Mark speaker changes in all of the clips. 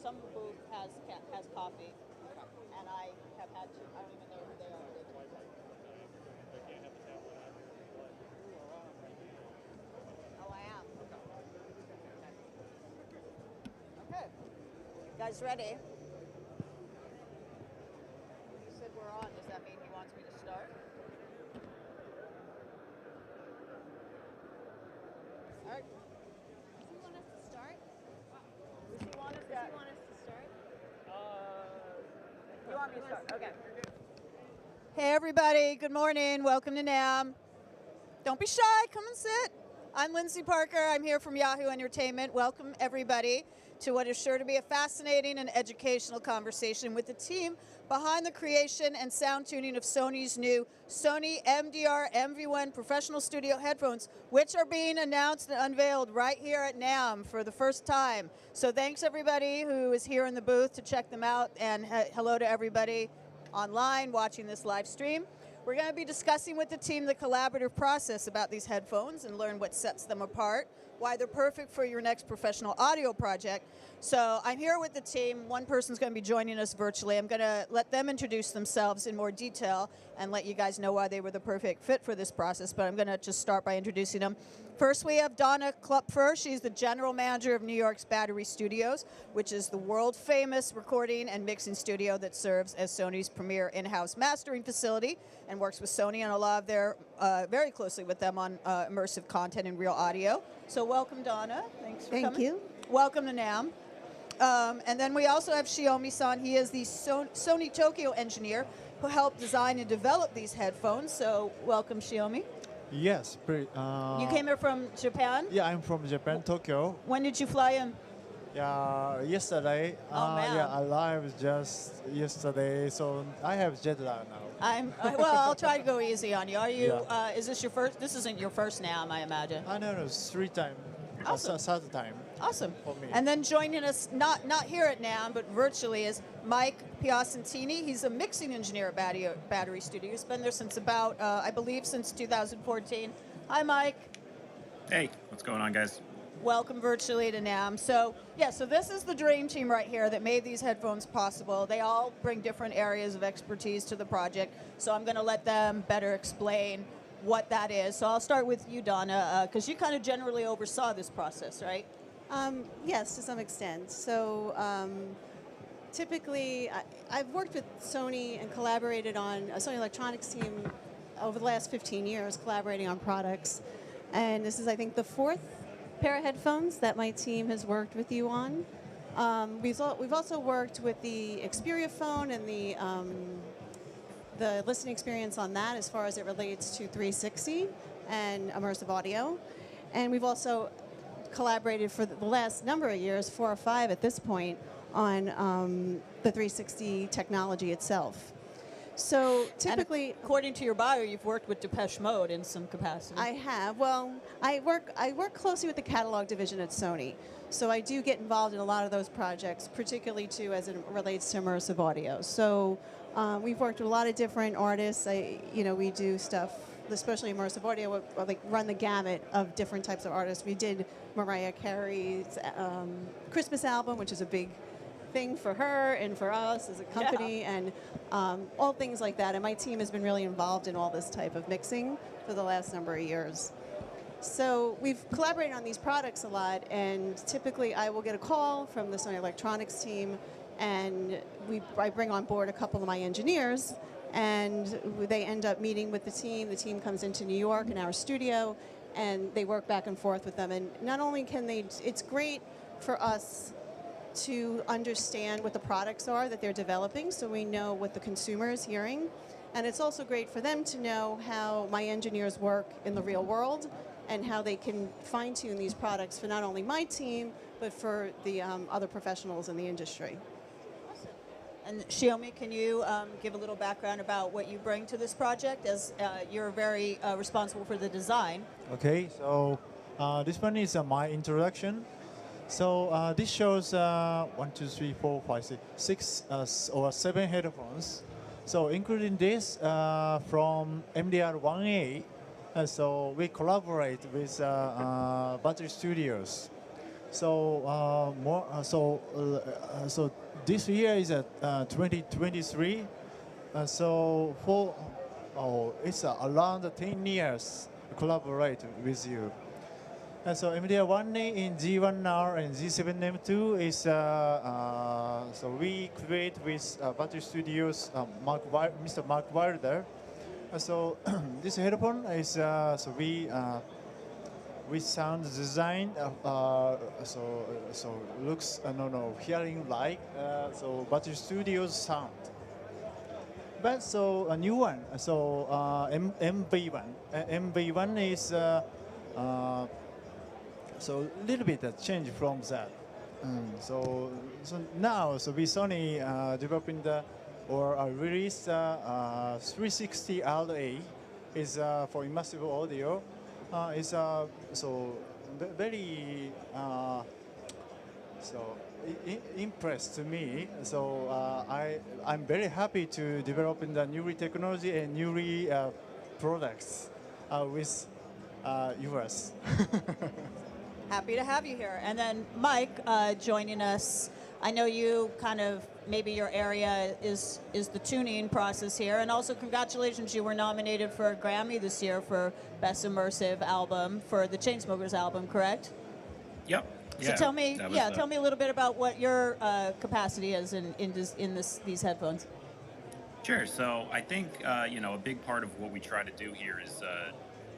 Speaker 1: some booth has coffee, and I have had to. I don't even know who they are. Oh, I am. Okay. Guys, ready? You said we're on. Does that mean he wants me to start? All right.
Speaker 2: Does he want us to start?
Speaker 1: Does he want us
Speaker 2: Does he want us to start?
Speaker 1: You want me to start? Okay. Hey, everybody. Good morning. Welcome to NAMM. Don't be shy. Come and sit. I'm Lyndsey Parker. I'm here from Yahoo Entertainment. Welcome, everybody, to what is sure to be a fascinating and educational conversation with the team behind the creation and sound tuning of Sony's new Sony MDR-MV1 professional studio headphones, which are being announced and unveiled right here at NAMM for the first time. So thanks, everybody who is here in the booth to check them out, and hello to everybody online watching this live stream. We're going to be discussing with the team the collaborative process about these headphones and learn what sets them apart, why they're perfect for your next professional audio project. So I'm here with the team. One person's going to be joining us virtually. I'm going to let them introduce themselves in more detail and let you guys know why they were the perfect fit for this process, but I'm going to just start by introducing them. First, we have Donna Kloepfer. She's the general manager of New York's Battery Studios, which is the world-famous recording and mixing studio that serves as Sony's premier in-house mastering facility and works with Sony on a lot of their, very closely with them on immersive content and real audio. So welcome, Donna. Thanks for coming.
Speaker 3: Thank you.
Speaker 1: Welcome to NAMM. And then we also have Shiomi-san. He is the Sony Tokyo engineer who helped design and develop these headphones. So welcome, Shiomi.
Speaker 4: Yes.
Speaker 1: You came here from Japan?
Speaker 4: Yeah, I'm from Japan, Tokyo.
Speaker 1: When did you fly in?
Speaker 4: Yeah, yesterday.
Speaker 1: Oh, man.
Speaker 4: Yeah, I arrived just yesterday, so I have jet lag now.
Speaker 1: Well, I'll try to go easy on you. Are you? Yeah. Is this your first? This isn't your first NAMM, I imagine.
Speaker 4: No, it's 3 times.
Speaker 1: Awesome.
Speaker 4: Third time.
Speaker 1: Awesome.
Speaker 4: For me.
Speaker 1: And then joining us, not here at NAMM, but virtually, is Mike Piacentini. He's a mixing engineer at Battery Studio. He's been there since about, I believe, since 2014. Hi, Mike.
Speaker 5: Hey, what's going on, guys?
Speaker 1: Welcome virtually to NAMM. So, yeah, so this is the dream team right here that made these headphones possible. They all bring different areas of expertise to the project, so I'm going to let them better explain what that is. So I'll start with you, Donna, because you kind of generally oversaw this process, right?
Speaker 3: Yes, to some extent. So typically, I've worked with Sony and collaborated on a Sony Electronics team over the last 15 years, collaborating on products. And this is, I think, the 4th pair of headphones that my team has worked with you on. We've also worked with the Xperia phone and the listening experience on that as far as it relates to 360 and immersive audio. And we've also collaborated for the last number of years, 4 or 5 at this point, on the 360 technology itself. So typically,
Speaker 1: and according to your bio, you've worked with Depeche Mode in some capacity.
Speaker 3: I have. Well, I work closely with the catalog division at Sony, so I do get involved in a lot of those projects, particularly too as it relates to immersive audio. So we've worked with a lot of different artists. We do stuff, especially immersive audio, like run the gamut of different types of artists. We did Mariah Carey's Christmas album, which is a big thing for her and for us as a company, and all things like that. And my team has been really involved in all this type of mixing for the last number of years. So we've collaborated on these products a lot, and typically I will get a call from the Sony Electronics team, and I bring on board a couple of my engineers, and they end up meeting with the team. The team comes into New York in our studio, and they work back and forth with them. And not only can they, it's great for us to understand what the products are that they're developing, so we know what the consumer is hearing. And it's also great for them to know how my engineers work in the real world and how they can fine-tune these products for not only my team, but for the other professionals in the industry.
Speaker 1: Awesome. And Shiomi, can you give a little background about what you bring to this project, as you're very responsible for the design?
Speaker 4: Okay, so this one is my introduction. So this shows 1, 2, 3, 4, 5, 6 or 7 headphones. So including this from MDR-1A, so we collaborate with Battery Studios. So so this year is at 2023. So for it's around 10 years collaborate with you. So MDR-1 in G1R and G7M2 is so we create with Battery Studios Mr. Mark Wilder. So this headphone is so we sound design so looks hearing like so Battery Studios sound. But so a new one so MV1 MV1 is so a little bit a change from that. So now so we Sony developing the or release 360 RA is for immersive audio. Is so very so impressed to me. So I'm very happy to develop in the new technology and new products with US.
Speaker 1: Happy to have you here. And then Mike joining us. I know you kind of, maybe your area is the tuning process here. And also congratulations, you were nominated for a Grammy this year for Best Immersive Album for the Chainsmokers album, correct?
Speaker 5: Yep.
Speaker 1: So tell me, tell me a little bit about what your capacity is in these headphones.
Speaker 5: Sure. So I think a big part of what we try to do here is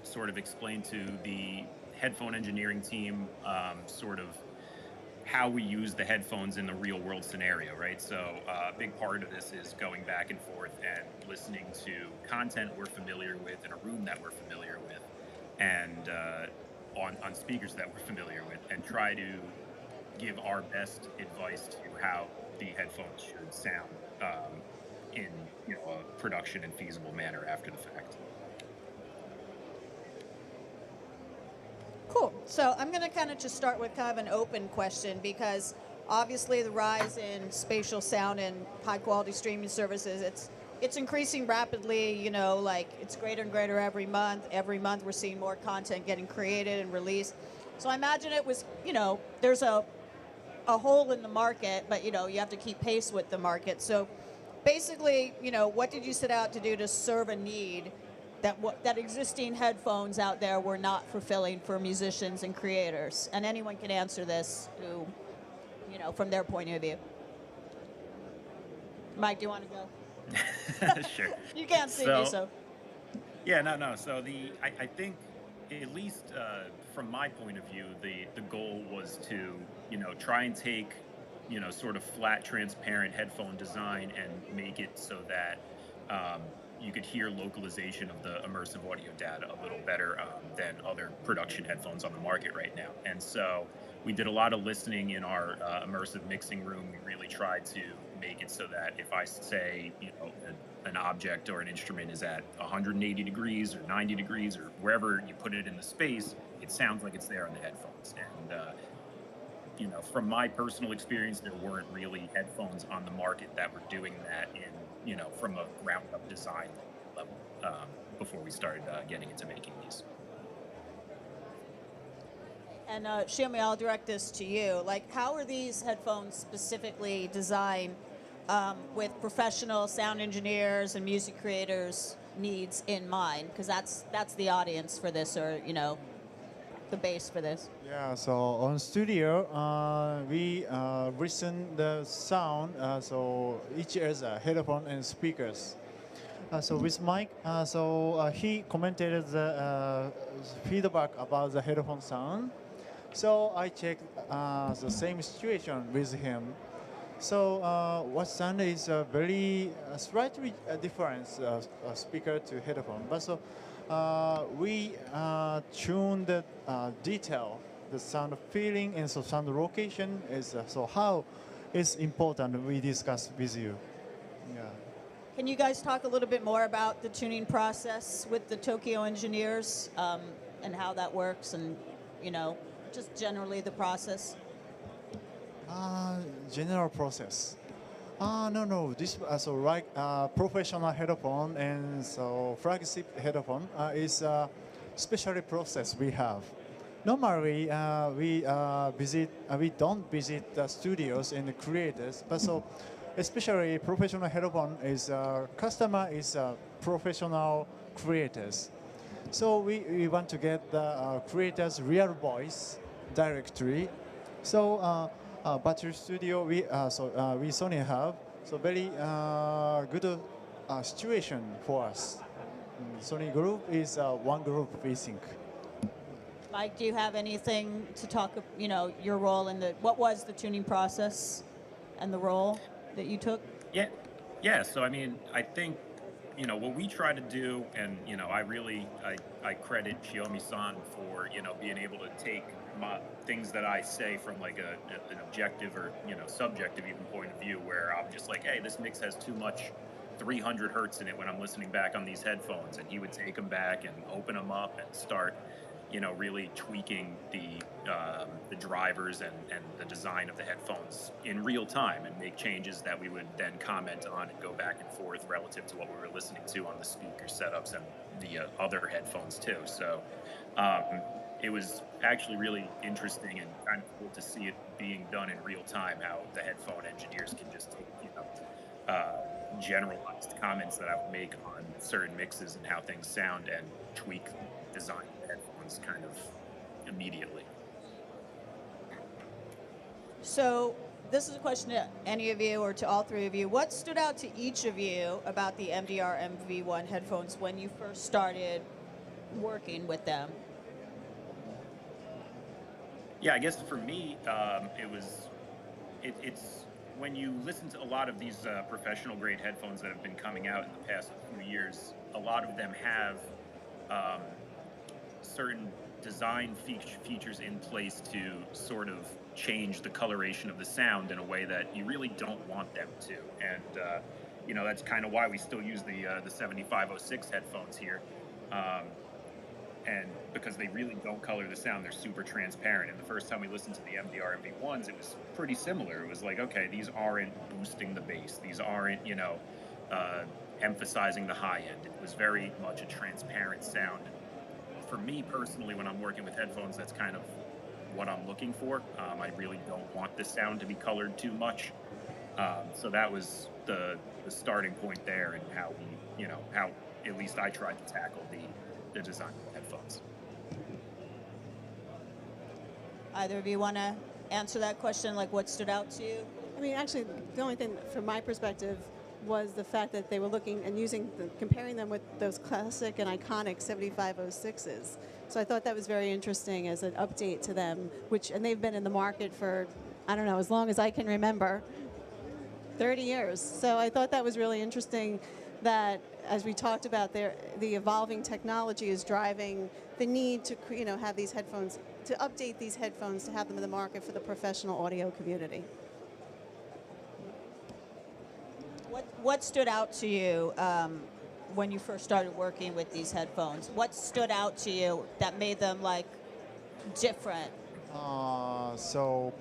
Speaker 5: sort of explain to the headphone engineering team sort of how we use the headphones in the real world scenario, right? So a big part of this is going back and forth and listening to content we're familiar with in a room that we're familiar with, and on speakers that we're familiar with, and try to give our best advice to how the headphones should sound in a production and feasible manner after the fact.
Speaker 1: Cool. So I'm going to kind of just start with kind of an open question, because obviously the rise in spatial sound and high quality streaming services, it's increasing rapidly, like it's greater and greater every month. Every month we're seeing more content getting created and released. So I imagine it was, there's a hole in the market, but you have to keep pace with the market. So basically, what did you set out to do to serve a need that existing headphones out there were not fulfilling for musicians and creators? And anyone can answer this who, from their point of view. Mike, do you want to go?
Speaker 5: Sure.
Speaker 1: You can't see me, so.
Speaker 5: Yeah, no. So I think, at least from my point of view, the goal was to, try and take, sort of flat, transparent headphone design and make it so that you could hear localization of the immersive audio data a little better than other production headphones on the market right now. And so we did a lot of listening in our immersive mixing room. We really tried to make it so that if I say, an object or an instrument is at 180 degrees or 90 degrees or wherever you put it in the space, it sounds like it's there on the headphones. And, from my personal experience, there weren't really headphones on the market that were doing that in, from a ground up design level before we started getting into making these.
Speaker 1: And Shiomi, I'll direct this to you. Like, how are these headphones specifically designed with professional sound engineers and music creators' needs in mind? Because that's the audience for this, or the base for this.
Speaker 4: Yeah, so on studio, we listen the sound, so each has a headphone and speakers. So with Mike, he commented the feedback about the headphone sound. So I checked the same situation with him. So what sound is very slightly different speaker to headphone, but so we tune the detail, the sound feeling, and so sound location is so how is important. We discuss with you. Yeah.
Speaker 1: Can you guys talk a little bit more about the tuning process with the Tokyo engineers and how that works, and just generally the process?
Speaker 4: General process. No. This so like professional headphone and so flagship headphone is a special process we have. Normally, we don't visit the studios and the creators, but so especially professional headphone is customer is professional creators. So we want to get the creators' real voice directly. So Battery Studio we Sony have so very good situation for us. Sony Group is one group we think.
Speaker 1: Mike, do you have anything to talk, your role in what was the tuning process and the role that you took?
Speaker 5: Yeah, yeah. So I mean, I think what we try to do, and I credit Shiomi-san for being able to take things that I say from like an objective or subjective even point of view, where I'm just like, hey, this mix has too much 300 hertz in it when I'm listening back on these headphones, and he would take them back and open them up and start really tweaking the drivers and the design of the headphones in real time and make changes that we would then comment on and go back and forth relative to what we were listening to on the speaker setups and the other headphones too. So it was actually really interesting and kind of cool to see it being done in real time, how the headphone engineers can just take, generalized comments that I would make on certain mixes and how things sound and tweak design of the headphones kind of immediately.
Speaker 1: So this is a question to any of you or to all three of you. What stood out to each of you about the MDR-MV1 headphones when you first started working with them?
Speaker 5: Yeah, I guess for me, it's when you listen to a lot of these professional grade headphones that have been coming out in the past few years, a lot of them have certain design features in place to sort of change the coloration of the sound in a way that you really don't want them to. And, that's kind of why we still use the 7506 headphones here. And because they really don't color the sound, they're super transparent. And the first time we listened to the MDR-MV1s, it was pretty similar. It was like, okay, these aren't boosting the bass. These aren't, emphasizing the high end. It was very much a transparent sound. For me personally, when I'm working with headphones, that's kind of what I'm looking for. I really don't want the sound to be colored too much. So that was the starting point there, and how how at least I tried to tackle the design of headphones.
Speaker 1: Either of you want to answer that question, like what stood out to you?
Speaker 3: I mean, actually, the only thing from my perspective was the fact that they were looking and comparing them with those classic and iconic 7506s. So I thought that was very interesting as an update to them, and they've been in the market for, I don't know, as long as I can remember, 30 years. So I thought that was really interesting that, as we talked about, the evolving technology is driving the need to have these headphones, to update these headphones, to have them in the market for the professional audio community.
Speaker 1: What stood out to you when you first started working with these headphones? What stood out to you that made them different?
Speaker 4: So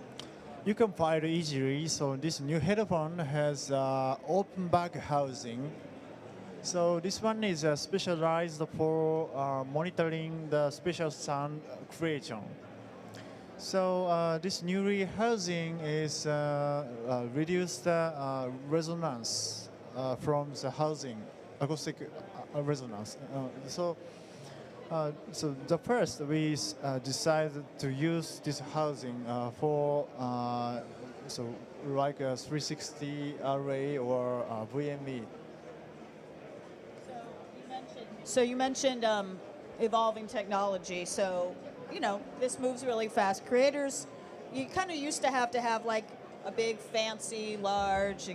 Speaker 4: you can find it easily. So this new headphone has open back housing. So this one is specialized for monitoring the spatial sound creation. So this new housing is reduced resonance from the housing, acoustic resonance. So the first we decided to use this housing for like a 360 array or VME.
Speaker 1: So you mentioned evolving technology. So this moves really fast. Creators, you kind of used to have like a big, fancy, large,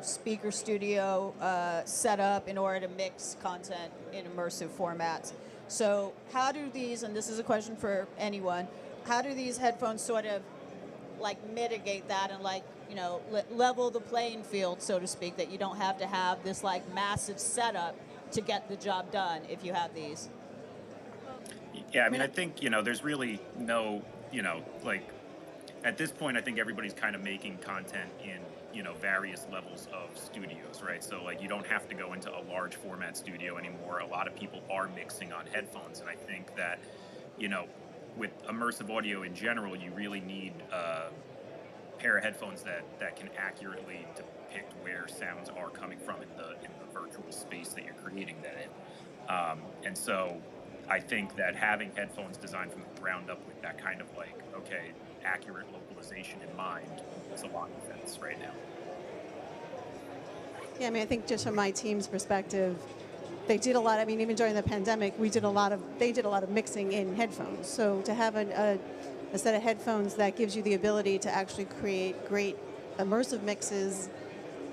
Speaker 1: speaker studio set up in order to mix content in immersive formats. So how do these, and this is a question for anyone, how do these headphones sort of mitigate that and level the playing field, so to speak, that you don't have to have this massive setup to get the job done if you have these?
Speaker 5: Yeah, I mean, I think, there's really no, at this point, I think everybody's kind of making content in, various levels of studios, right? So, you don't have to go into a large format studio anymore. A lot of people are mixing on headphones, and I think that, with immersive audio in general, you really need a pair of headphones that can accurately depict where sounds are coming from in the virtual space that you're creating that in. And so I think that having headphones designed from the ground up with that kind of like, okay, accurate localization in mind is a lot of sense right now.
Speaker 3: Yeah, I mean, I think just from my team's perspective, they did a lot. I mean, even during the pandemic, they did a lot of mixing in headphones. So to have a set of headphones that gives you the ability to actually create great immersive mixes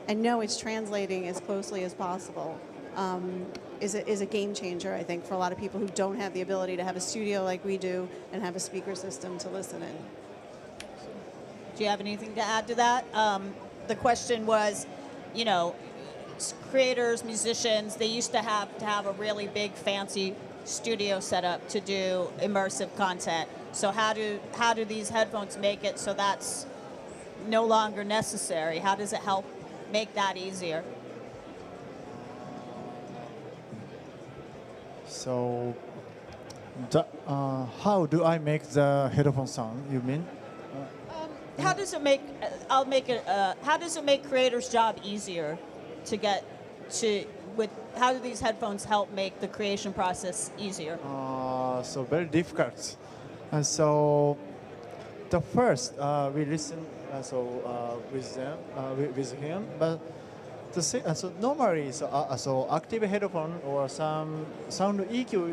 Speaker 3: and know it's translating as closely as possible is a game changer, I think, for a lot of people who don't have the ability to have a studio like we do and have a speaker system to listen in.
Speaker 1: Do you have anything to add to that? The question was, you know, creators, musicians, they used to have a really big fancy studio setup to do immersive content. So how do these headphones make it so that's no longer necessary? How does it help make that easier?
Speaker 4: So, how do I make the headphone sound? You mean?
Speaker 1: How does it make? I'll make it. How does it make creators' job easier to get to? With how do these headphones help make the creation process easier?
Speaker 4: So very difficult. And so, the first we listen with them with him, but so normally so active headphone or some sound EQ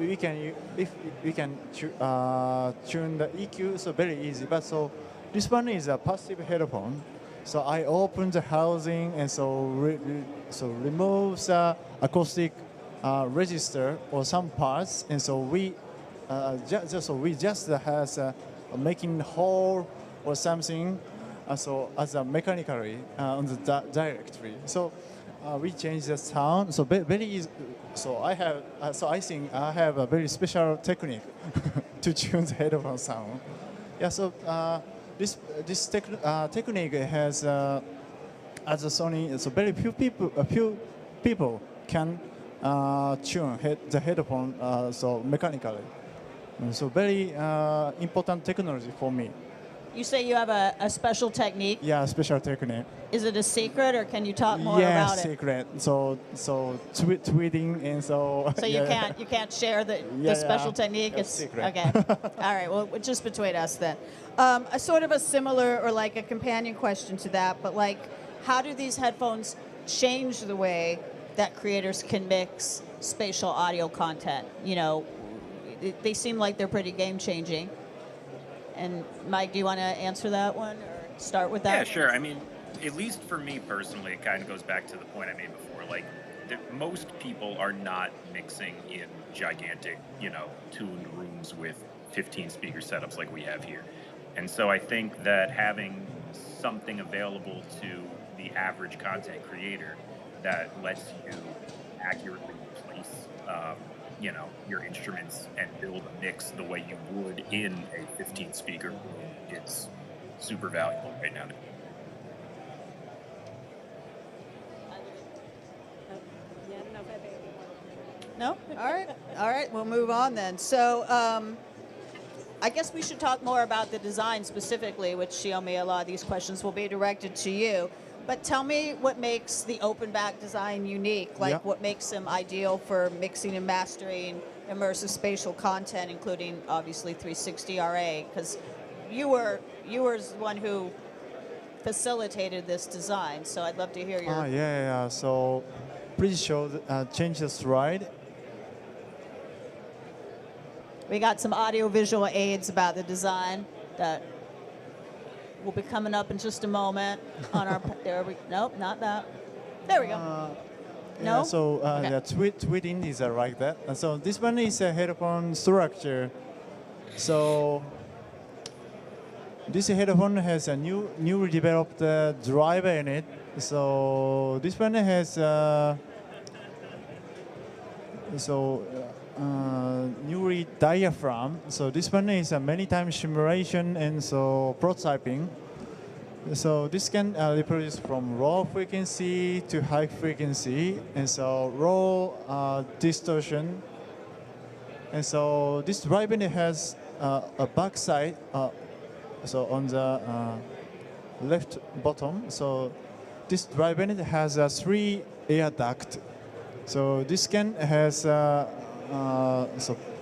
Speaker 4: we can tune the EQ so very easy. But so this one is a passive headphone. So I open the housing and so remove the acoustic register or some parts, and so we just has making hole or something so as a mechanically on the directory. So we change the sound. So very easy. So I have I think I have a very special technique to tune the headphone sound. Yeah. So this technique has as a Sony. So very few people can tune the headphone so mechanically. So very important technology for me.
Speaker 1: You say you have a special technique.
Speaker 4: Yeah, special technique.
Speaker 1: Is it a secret, or can you talk more about it?
Speaker 4: Yeah, secret. So tweeting and so.
Speaker 1: So you can't share the special technique.
Speaker 4: It's secret.
Speaker 1: Okay. All right. Well, just between us then. A sort of a similar or like a companion question to that, but like, how do these headphones change the way that creators can mix spatial audio content? You know, they seem like they're pretty game changing. And Mike, do you want to answer that one or start with that?
Speaker 5: Yeah, sure. I mean, at least for me personally, it kind of goes back to the point I made before. Like, most people are not mixing in gigantic, tuned rooms with 15 speaker setups like we have here. And so I think that having something available to the average content creator that lets you accurately place your instruments and build a mix the way you would in a 15 speaker room is super valuable right now.
Speaker 1: No? All right, we'll move on then. So I guess we should talk more about the design specifically, which Shiomi, a lot of these questions will be directed to you. But tell me what makes the open back design unique, like what makes them ideal for mixing and mastering immersive spatial content, including obviously 360 RA, because you were the one who facilitated this design. So I'd love to hear your.
Speaker 4: Yeah. So please show change the slide.
Speaker 1: We got some audio visual aids about the design that will be coming up in just a moment on our. Nope, not that. There we go. No.
Speaker 4: Yeah, so tweeting is like that. And so this one is a headphone structure. So this headphone has a newly developed driver in it. So this one has newly diaphragm. So this one is a many times simulation and so prototyping. So this can reproduce from low frequency to high frequency, and so low distortion. And so this driver has a back side, so on the left bottom, so this drive unit has 3 air duct. So this can has so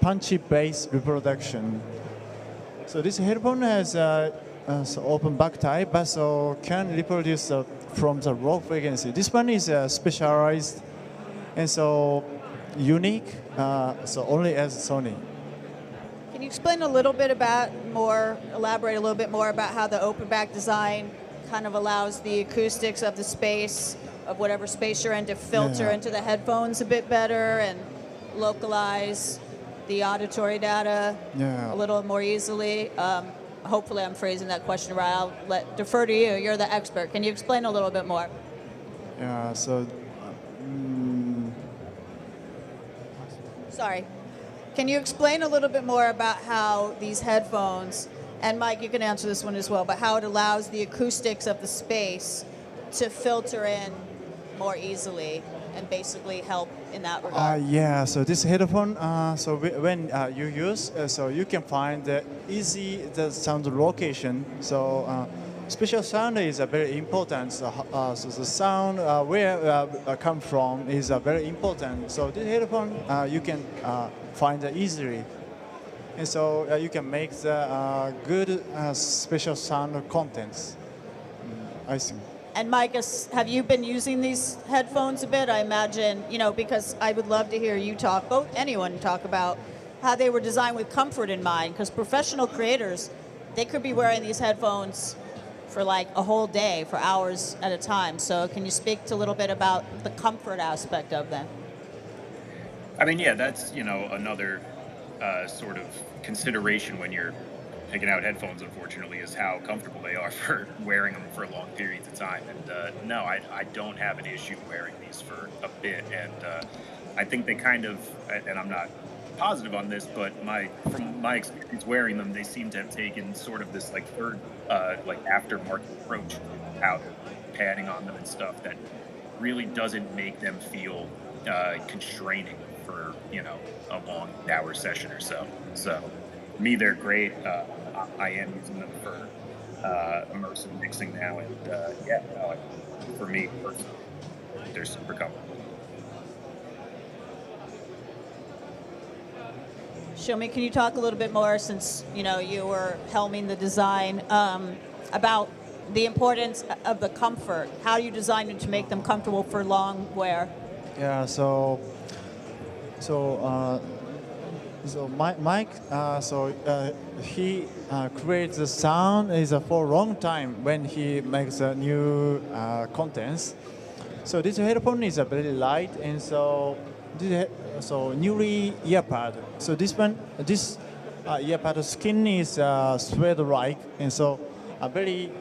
Speaker 4: punchy bass reproduction. So this headphone has so open back type, but so can reproduce from the raw frequency. This one is specialized and so unique, so only as Sony.
Speaker 1: Can you explain a little bit elaborate a little bit more about how the open back design kind of allows the acoustics of the space, of whatever space you're in, to filter into the headphones a bit better and localize the auditory data a little more easily? Hopefully I'm phrasing that question right. I'll defer to you. You're the expert. Can you explain a little bit more?
Speaker 4: Yeah, so
Speaker 1: Sorry. Can you explain a little bit more about how these headphones, and Mike, you can answer this one as well, but how it allows the acoustics of the space to filter in more easily and basically help in that regard?
Speaker 4: Yeah, so this headphone, so when you use, so you can find the the sound location. So spatial sound is very important. So, so the sound where come from is very important. So this headphone you can find easily, and so you can make the good spatial sound contents. I think.
Speaker 1: And Mike, have you been using these headphones a bit? I imagine, because I would love to hear you talk, anyone talk about how they were designed with comfort in mind, because professional creators, they could be wearing these headphones for like a whole day, for hours at a time. So can you speak to a little bit about the comfort aspect of them?
Speaker 5: I mean, yeah, that's, another sort of consideration when you're picking out headphones, unfortunately, is how comfortable they are for wearing them for long periods of time. And no, I don't have an issue wearing these for a bit. And I think they kind of, and I'm not positive on this, but from my experience wearing them, they seem to have taken sort of this third, aftermarket approach out padding on them and stuff that really doesn't make them feel constraining for, a long hour session or so. So for me, they're great. I am using them for immersive mixing now, and for me personally, they're super comfortable.
Speaker 1: Shiomi, can you talk a little bit more, since you were helming the design, about the importance of the comfort? How you design them to make them comfortable for long wear?
Speaker 4: Yeah, so Mike, he creates the sound for a long time when he makes new contents. So this headphone is very light, and so newly earpad. So this earpad skin is suede-like, and so very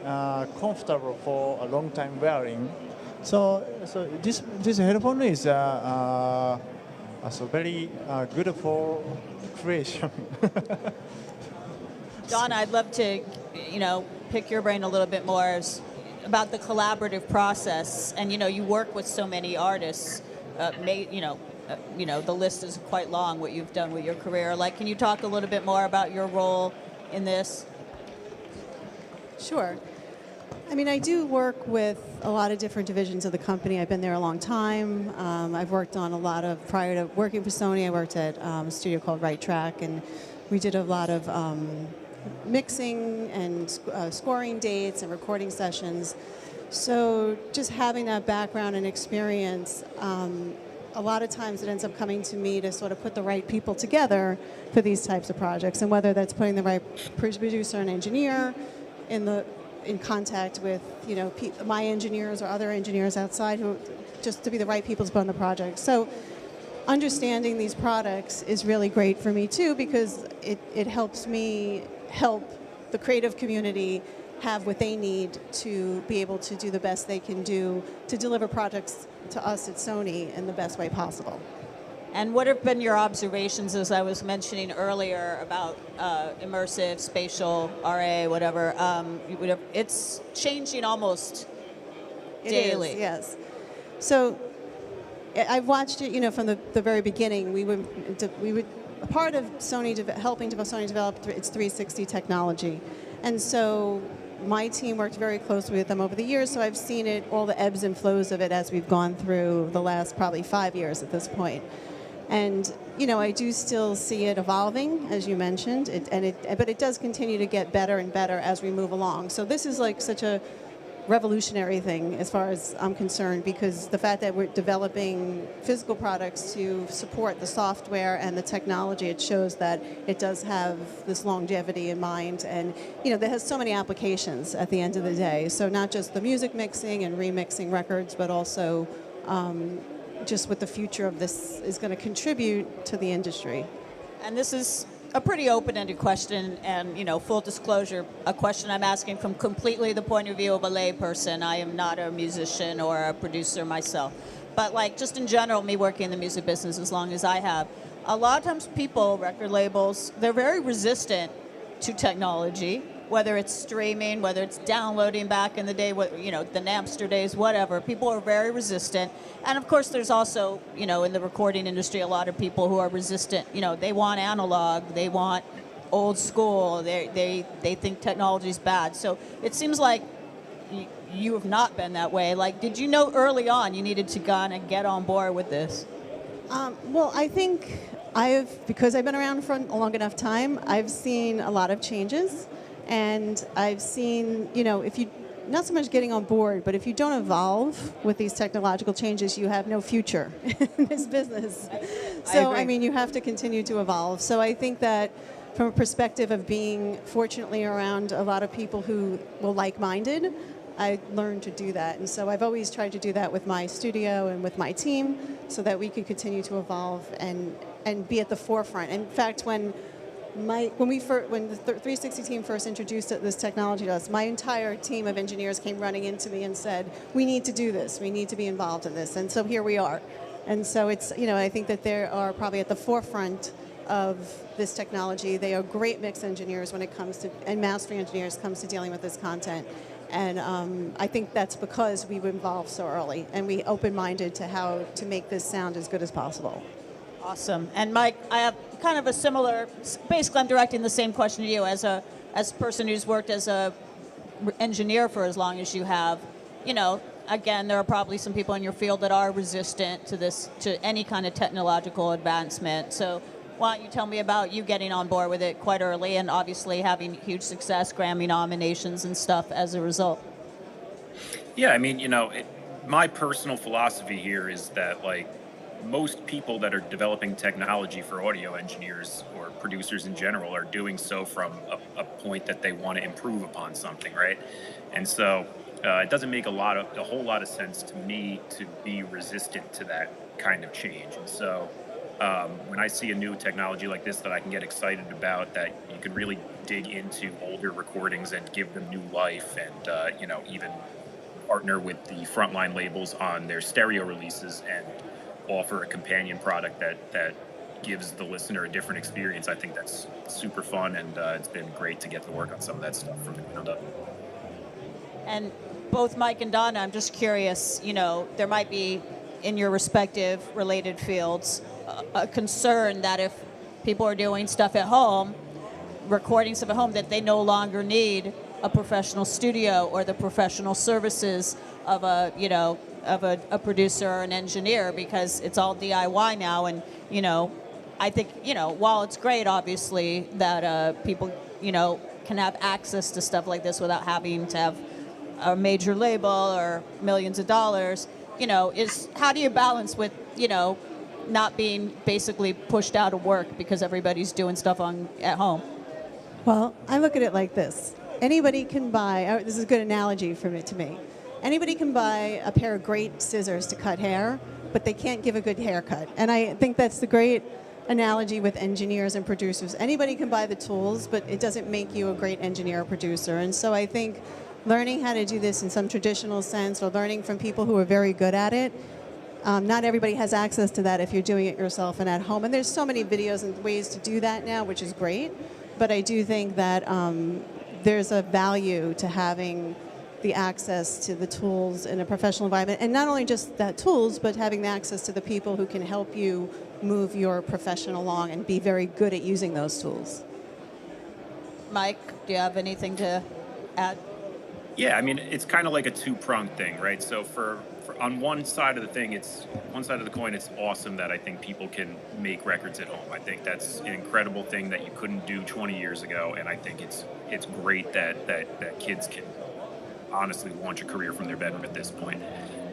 Speaker 4: comfortable for a long time wearing. So this headphone is very good for creation.
Speaker 1: Donna, I'd love to, pick your brain a little bit more about the collaborative process. And you work with so many artists. The list is quite long. What you've done with your career. Can you talk a little bit more about your role in this?
Speaker 3: Sure. I mean, I do work with a lot of different divisions of the company. I've been there a long time. I've worked on prior to working for Sony, I worked at a studio called Right Track, and we did a lot of mixing and scoring dates and recording sessions. So just having that background and experience, a lot of times it ends up coming to me to sort of put the right people together for these types of projects, and whether that's putting the right producer and engineer in contact with my engineers or other engineers outside, who just to be the right people to put on the project. So understanding these products is really great for me too, because it helps me help the creative community have what they need to be able to do the best they can do to deliver projects to us at Sony in the best way possible.
Speaker 1: And what have been your observations, as I was mentioning earlier, about immersive, spatial, RA, whatever? It's changing almost daily.
Speaker 3: It is, yes. So I've watched it, from the very beginning. We would a part of Sony helping Sony develop its 360 technology. And so my team worked very closely with them over the years, so I've seen it, all the ebbs and flows of it as we've gone through the last probably 5 years at this point. And I do still see it evolving, as you mentioned, but it does continue to get better and better as we move along. So this is like such a revolutionary thing as far as I'm concerned, because the fact that we're developing physical products to support the software and the technology, it shows that it does have this longevity in mind, and there has so many applications at the end of the day. So not just the music mixing and remixing records, but also just what the future of this is going to contribute to the industry.
Speaker 1: And this is a pretty open-ended question, and full disclosure, a question I'm asking from completely the point of view of a layperson. I am not a musician or a producer myself, but just in general, me working in the music business as long as I have, a lot of times people, record labels, they're very resistant to technology, whether it's streaming, whether it's downloading back in the day, the Napster days, whatever. People are very resistant. And of course, there's also, in the recording industry, a lot of people who are resistant. They want analog, they want old school, they think technology is bad. So it seems like you have not been that way. Did you know early on you needed to kind of get on board with this?
Speaker 3: Well, I think because I've been around for a long enough time, I've seen a lot of changes. And I've seen, if you, not so much getting on board, but if you don't evolve with these technological changes, you have no future in this business. So, I mean, you have to continue to evolve. So I think that from a perspective of being fortunately around a lot of people who were like-minded, I learned to do that. And so I've always tried to do that with my studio and with my team so that we could continue to evolve and be at the forefront. In fact, when the 360 team first introduced this technology to us, my entire team of engineers came running into me and said, we need to do this, we need to be involved in this, and so here we are. And so it's, I think that they are probably at the forefront of this technology. They are great mix engineers when it comes to, and mastering engineers comes to dealing with this content. And I think that's because we were involved so early, and we open-minded to how to make this sound as good as possible.
Speaker 1: Awesome. And Mike, I have kind of a similar, basically I'm directing the same question to you as a person who's worked as a engineer for as long as you have. Again, there are probably some people in your field that are resistant to this, to any kind of technological advancement. So why don't you tell me about you getting on board with it quite early and obviously having huge success, Grammy nominations and stuff as a result?
Speaker 5: Yeah, I mean, my personal philosophy here is that most people that are developing technology for audio engineers or producers in general are doing so from a point that they want to improve upon something, right? And so it doesn't make a whole lot of sense to me to be resistant to that kind of change. And so when I see a new technology like this that I can get excited about, that you can really dig into older recordings and give them new life, and even partner with the frontline labels on their stereo releases and offer a companion product that gives the listener a different experience. I think that's super fun, and it's been great to get to work on some of that stuff from the ground up.
Speaker 1: And both Mike and Donna, I'm just curious, there might be in your respective related fields a concern that if people are doing stuff at home, recording stuff at home, that they no longer need a professional studio or the professional services of a producer or an engineer, because it's all DIY now. And I think while it's great obviously that people can have access to stuff like this without having to have a major label or millions of dollars, is how do you balance with not being basically pushed out of work because everybody's doing stuff at home?
Speaker 3: Well, I look at it like this. Anybody can buy, this is a good analogy to me. Anybody can buy a pair of great scissors to cut hair, but they can't give a good haircut. And I think that's the great analogy with engineers and producers. Anybody can buy the tools, but it doesn't make you a great engineer or producer. And so I think learning how to do this in some traditional sense, or learning from people who are very good at it, not everybody has access to that if you're doing it yourself and at home. And there's so many videos and ways to do that now, which is great. But I do think that there's a value to having the access to the tools in a professional environment. And not only just that tools, but having the access to the people who can help you move your profession along and be very good at using those tools.
Speaker 1: Mike, do you have anything to add?
Speaker 5: Yeah, I mean, it's kind of like a two-pronged thing, right? So for on one side of the thing, one side of the coin, it's awesome that I think people can make records at home. I think that's an incredible thing that you couldn't do 20 years ago, and I think it's great that kids can honestly launch a career from their bedroom at this point.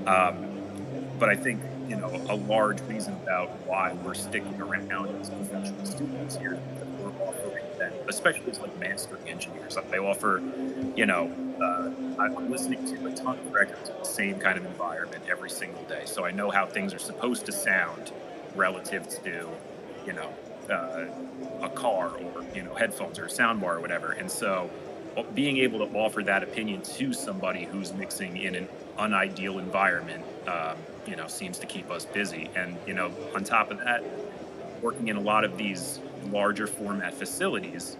Speaker 5: But I think, you know, a large reason about why we're sticking around as professional students here is that we're offering them, especially as like mastering engineers. They offer, you know, I'm listening to a ton of records in the same kind of environment every single day. So I know how things are supposed to sound relative to, you know, a car or, you know, headphones or a soundbar or whatever. And so being able to offer that opinion to somebody who's mixing in an unideal environment, you know, seems to keep us busy. And, you know, on top of that, working in a lot of these larger format facilities,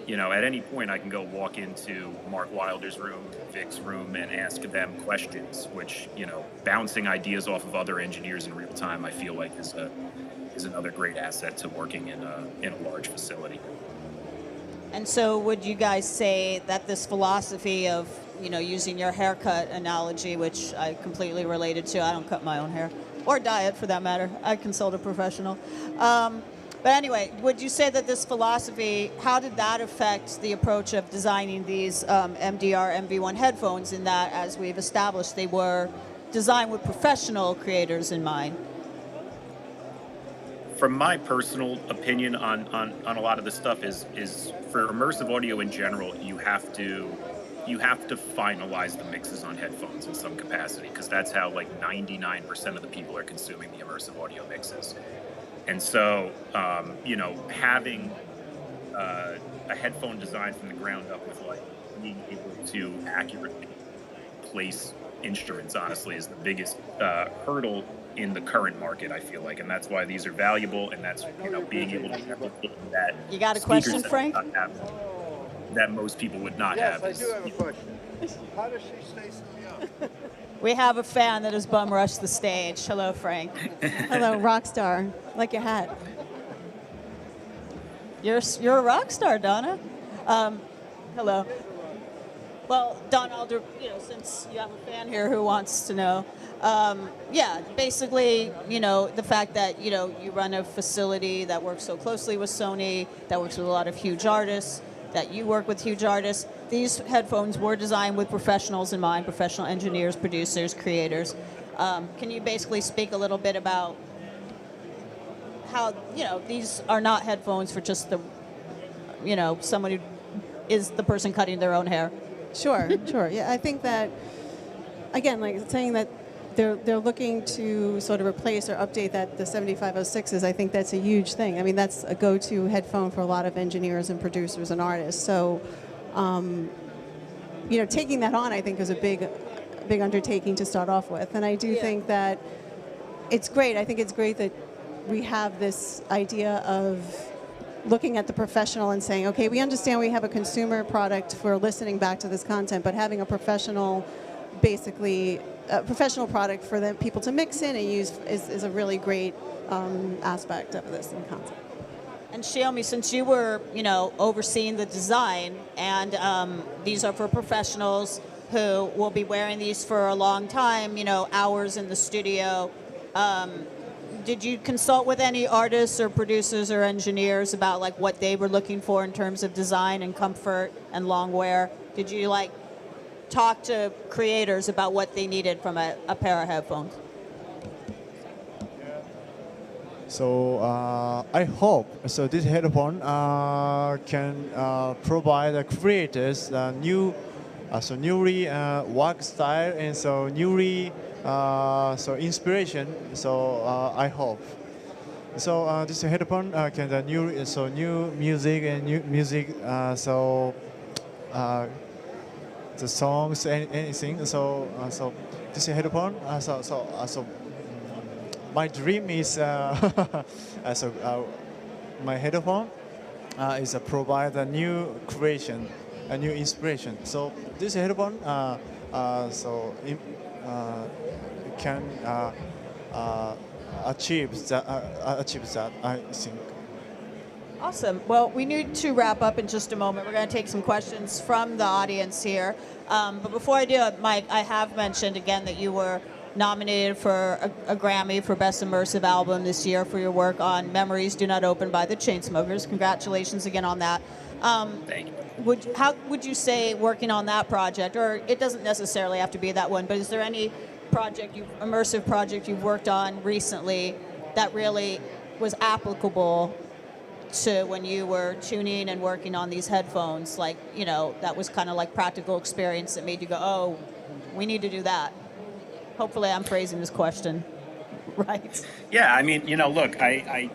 Speaker 5: you know, at any point I can go walk into Mark Wilder's room, Vic's room, and ask them questions, which, you know, bouncing ideas off of other engineers in real time, I feel like is another great asset to working in a large facility.
Speaker 1: And so would you guys say that this philosophy of, you know, using your haircut analogy, which I completely related to, I don't cut my own hair, or dye it for that matter, I consult a professional. But anyway, would you say that this philosophy, how did that affect the approach of designing these MDR-MV1 headphones, in that, as we've established, they were designed with professional creators in mind?
Speaker 5: From my personal opinion on a lot of this stuff is for immersive audio in general, you have to finalize the mixes on headphones in some capacity, because that's how like 99% of the people are consuming the immersive audio mixes. And so, you know, having a headphone designed from the ground up with like being able to accurately place instruments, honestly, is the biggest hurdle in the current market, I feel like, and that's why these are valuable, and that's, you know, being able to replicate that.
Speaker 1: You got a question, Frank?
Speaker 5: That most people would not have.
Speaker 6: Yes, I do have a question. How does she stay so young?
Speaker 1: We have a fan that has bum rushed the stage. Hello, Frank.
Speaker 3: Hello, rock star. Like your hat.
Speaker 1: You're a rock star, Donna. Hello. Well, Donna, I'll do, you know, since you have a fan here who wants to know. Yeah, basically, you know, the fact that, you know, you run a facility that works so closely with Sony, that works with a lot of huge artists, that you work with huge artists. These headphones were designed with professionals in mind, professional engineers, producers, creators. Can you basically speak a little bit about how, you know, these are not headphones for just the, you know, someone who is the person cutting their own hair?
Speaker 3: Sure, sure. Yeah, I think that, again, like saying that they're looking to sort of replace or update the 7506s. I think that's a huge thing. I mean, that's a go-to headphone for a lot of engineers and producers and artists. So, you know, taking that on, I think, is a big undertaking to start off with. And I do think that it's great. I think it's great that we have this idea of looking at the professional and saying, okay, we understand we have a consumer product for listening back to this content, but having a professional, basically, a professional product for the people to mix in and use is a really great aspect of this concept.
Speaker 1: And Shiomi, since you were, you know, overseeing the design, and these are for professionals who will be wearing these for a long time, you know, hours in the studio, did you consult with any artists or producers or engineers about like what they were looking for in terms of design and comfort and long wear? Did you like talk to creators about what they needed from a pair of headphones?
Speaker 4: So I hope so this headphone can provide the creators newly work style, and so newly so inspiration. So I hope. So this headphone can the new music and new music. So the songs and anything. So this headphone. My dream is my headphone is provide a new creation, a new inspiration. So this headphone can achieves that. I think.
Speaker 1: Awesome. Well, we need to wrap up in just a moment. We're going to take some questions from the audience here. But before I do it, Mike, I have mentioned again that you were nominated for a Grammy for Best Immersive Album this year for your work on Memories Do Not Open by the Chainsmokers. Congratulations again on that.
Speaker 5: Thank you.
Speaker 1: How would you say working on that project, or it doesn't necessarily have to be that one, but is there any immersive project you've worked on recently that really was applicable to when you were tuning and working on these headphones, like, that was kind of like practical experience that made you go, oh, we need to do that? Hopefully I'm phrasing this question right.
Speaker 5: Yeah, I mean, look, I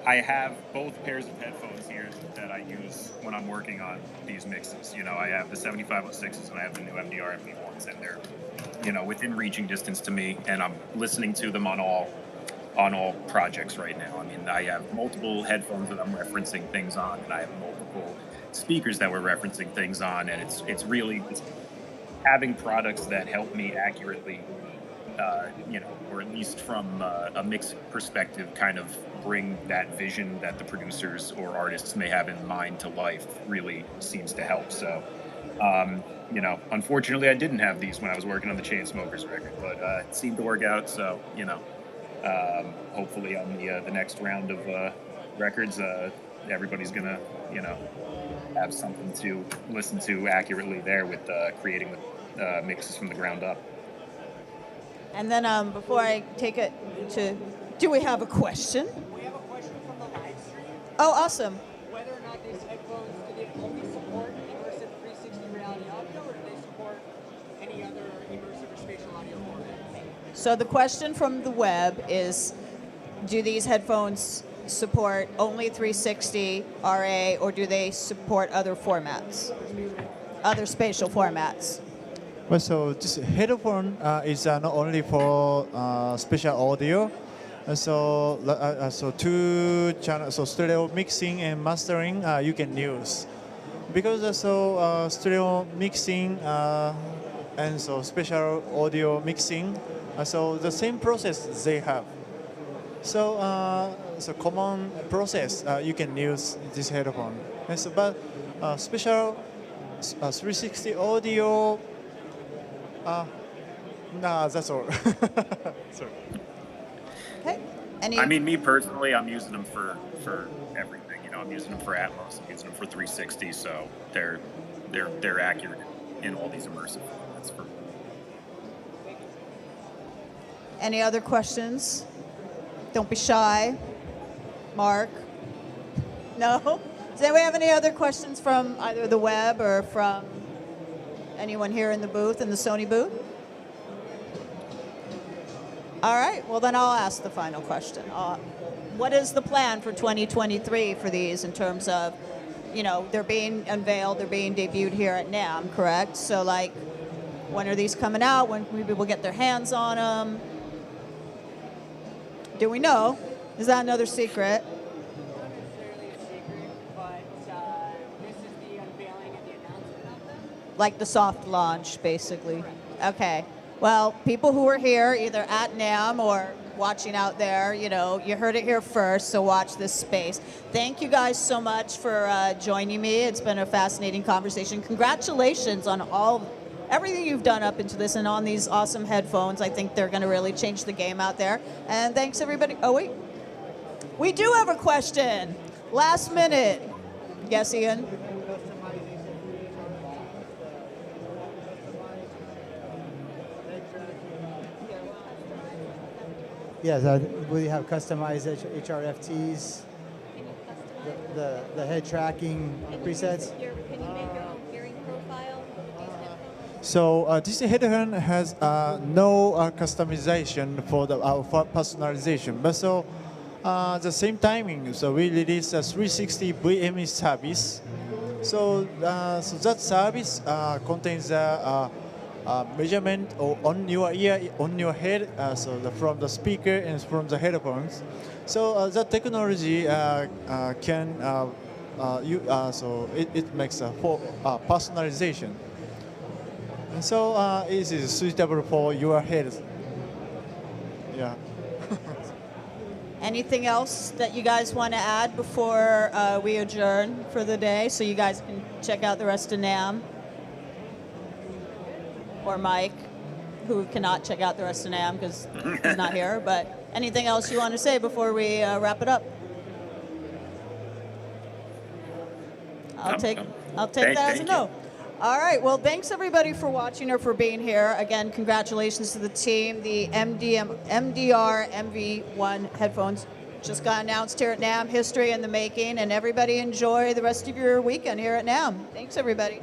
Speaker 5: have both pairs of headphones here that I use when I'm working on these mixes. I have the 7506s and I have the new MDR-MV1s, and they're, within reaching distance to me, and I'm listening to them on all projects right now. I mean, I have multiple headphones that I'm referencing things on, and I have multiple speakers that we're referencing things on, and it's really having products that help me accurately, or at least from a mix perspective, kind of bring that vision that the producers or artists may have in mind to life really seems to help. So, unfortunately, I didn't have these when I was working on the Chainsmokers record, but it seemed to work out. So, hopefully on the next round of records, everybody's gonna, have something to listen to accurately there with creating the mixes from the ground up.
Speaker 1: And then before I take it to, do we have a question?
Speaker 7: We have a question from the live stream.
Speaker 1: Oh, awesome.
Speaker 7: Whether or not these headphones, do they only support immersive 360 reality audio, or do they support any other immersive or spatial audio format?
Speaker 1: So the question from the web is, do these headphones support only 360 RA, or do they support other formats, other spatial formats?
Speaker 4: Well, so this headphone is not only for spatial audio. So two channels, so stereo mixing and mastering you can use. Because stereo mixing and so spatial audio mixing, so the same process they have. So common process you can use this headphone. And so, but special 360 audio. Nah, that's all. Sorry.
Speaker 1: Okay.
Speaker 5: I mean, me personally, I'm using them for everything. I'm using them for Atmos. I'm using them for 360. So they're accurate in all these immersive formats.
Speaker 1: Any other questions? Don't be shy. Mark? No? Does anyone have any other questions from either the web or from anyone here in the booth, in the Sony booth? All right, well then I'll ask the final question. What is the plan for 2023 for these in terms of, they're being unveiled, they're being debuted here at NAMM, correct? So like, when are these coming out? When can people get their hands on them? Do we know? Is that another secret?
Speaker 7: Not necessarily a secret, but this is the unveiling and the announcement of them.
Speaker 1: Like the soft launch, basically. Okay. Well, people who are here, either at NAMM or watching out there, you heard it here first, so watch this space. Thank you guys so much for joining me. It's been a fascinating conversation. Congratulations on everything you've done up into this and on these awesome headphones. I think they're going to really change the game out there. And thanks, everybody. Oh, wait. We do have a question. Last minute. Yes, Ian?
Speaker 8: Yes, we have customized HRFTs, the head tracking presets.
Speaker 2: Can you make your own hearing profile with these headphones?
Speaker 4: So this headphone has no customization for the for personalization, but so the same timing. So we released a 360 VME service. So that service contains a measurement on your ear, on your head, from the speaker and from the headphones. So that technology can so it makes for personalization. And so it is suitable for your head. Yeah.
Speaker 1: Anything else that you guys want to add before we adjourn for the day so you guys can check out the rest of NAMM? Or Mike, who cannot check out the rest of NAMM because he's not here. But anything else you want to say before we wrap it up? I'll take that as a no. All right. Well, thanks everybody for watching or for being here. Again, congratulations to the team. The MDR-MV1 headphones just got announced here at NAMM. History in the making. And everybody enjoy the rest of your weekend here at NAMM. Thanks, everybody.